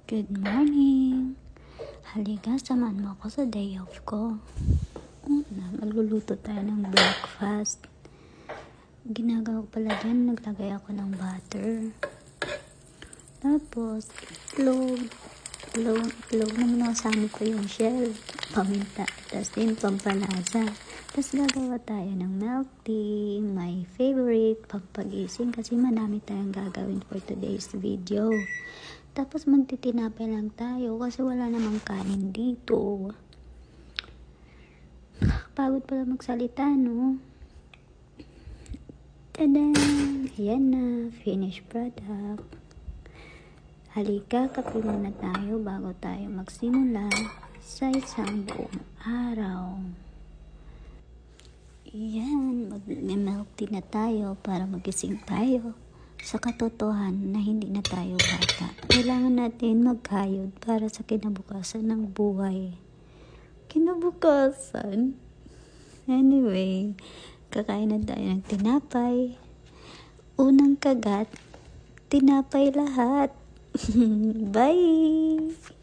Good morning! Halika, samahan mo ako sa day off ko. Magluluto tayo ng breakfast. Ginagawa ko pala dyan, naglagay ako ng butter. Tapos, itlog naman kasama ko yung shell, paminta, tapos din pampalasa. Tapos gagawa tayo ng milk tea, my favorite, pampagising kasi marami tayong gagawin for today's video. Tapos magtitinapay lang tayo kasi wala namang kanin dito. Nakakapagod pala magsalita, no? Tada! Ayan na, finished product. Halika, kape muna tayo bago tayo magsimula sa isang buong araw. Ayan, mag-milk tea na tayo para magising tayo sa katotohanan na hindi na tayo bata. Kailangan natin magkayod para sa kinabukasan ng buhay. Kinabukasan? Anyway, kakain na tayo ng tinapay. Unang kagat, tinapay lahat. Bye!